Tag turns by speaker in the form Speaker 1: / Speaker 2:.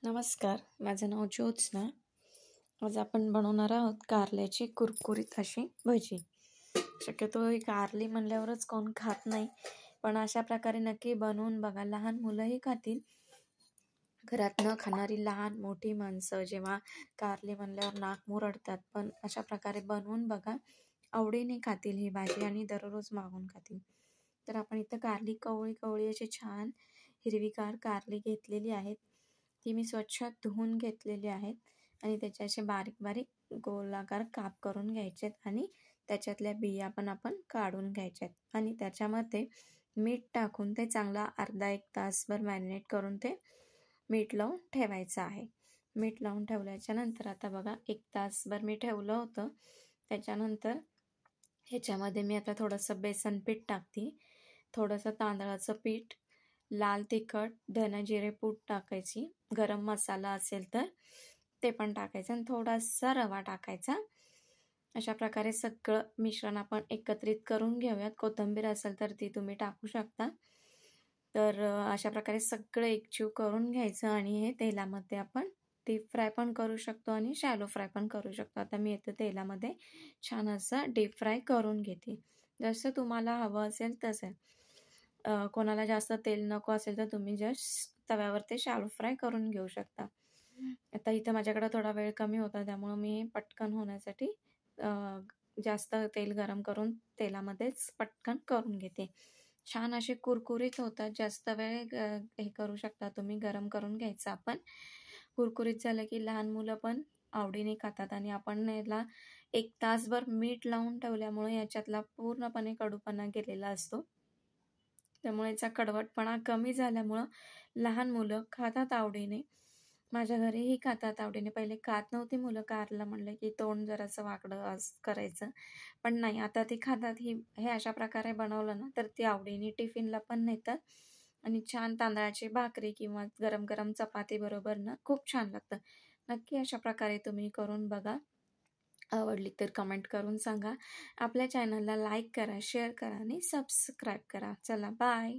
Speaker 1: नमस्कार, माझं नाव ज्योत्स्ना. आज आपण बनवणार आहोत कारल्याची कुरकुरीत अशी भजी. शक्यतो ही कारली म्हणल्यावरच कोण खात नाही, पण अशा प्रकारे नक्की बनवून बघा. लहान मुलंही खातील. घरात न खाणारी लहान मोठी माणसं जेव्हा कारली म्हणल्यावर नाक मुरडतात, पण अशा प्रकारे बनवून बघा. आवडीने खातील ही भाजी आणि दररोज मागून खातील. तर आपण इथं कारली कवळी कवळी अशी छान हिरवीगार कारली घेतलेली आहेत. ती मी स्वच्छ धुवून घेतलेली आहेत आणि त्याचे असे बारीक बारीक गोलाकार काप करून घ्यायचे आहेत आणि त्याच्यातल्या बिया पण आपण काढून घ्यायच्या आहेत आणि त्याच्यामध्ये मीठ टाकून ते चांगला अर्धा एक तासभर मॅरिनेट करून ते मीठ लावून ठेवायचं आहे. मीठ लावून ठेवल्याच्या नंतर आता बघा 1 तासभर मी ठेवलं होतं. त्याच्यानंतर ह्याच्यामध्ये मी आता थोडंसं बेसन पीठ टाकते, थोडंसं तांदळाचं पीठ, लाल तिखट, धना जिरे पूड टाकायची, गरम मसाला असेल तर ते पण टाकायचं आणि थोडासा रवा टाकायचा. अशा प्रकारे सगळं मिश्रण आपण एकत्रित करून घेऊयात. कोथिंबीर असेल तर ती तुम्ही टाकू शकता. तर अशा प्रकारे सगळं एकजीव करून घ्यायचं आणि हे तेलामध्ये आपण डीप फ्राय पण करू शकतो आणि शॅलो फ्राय पण करू शकतो. आता मी इथं तेलामध्ये छान असं डीप फ्राय करून घेते. जसं तुम्हाला हवं असेल तसं. कोणाला जास्त तेल नको असेल तर तुम्ही जस्ट तव्यावर ते शॅलो फ्राय करून घेऊ शकता. आता इथं माझ्याकडे थोडा वेळ कमी होता, त्यामुळं मी पटकन होण्यासाठी जास्त तेल गरम करून तेलामध्येच पटकन करून घेते. छान असे कुरकुरीत होतात. जास्त वेळ हे करू शकता तुम्ही, गरम करून घ्यायचं आपण. कुरकुरीत झालं की लहान मुलं पण आवडीने खातात आणि आपण याला 1 तासभर मीठ लावून ठेवल्यामुळे याच्यातला पूर्णपणे कडूपणा गेलेला असतो. त्यामुळे याचा कडवटपणा कमी झाल्यामुळं लहान मुलं खातात आवडीने. माझ्या घरीही खातात आवडीने. पहिले खात नव्हती मुलं, कारलं म्हणलं की तोंड जरासं वाकडं करायचं. पण नाही, आता ती खातात. हे अशा प्रकारे बनवलं ना तर ती आवडीने टिफिनला पण नेतात आणि छान तांदळाची भाकरी किंवा गरम-गरम चपातीबरोबर ना खूप छान लागतं. नक्की अशा प्रकारे तुम्ही करून बघा. आवडली तर कमेंट करून सांगा. आपल्या चॅनलला लाईक करा, शेअर करा आणि सबस्क्राईब करा. चला बाय.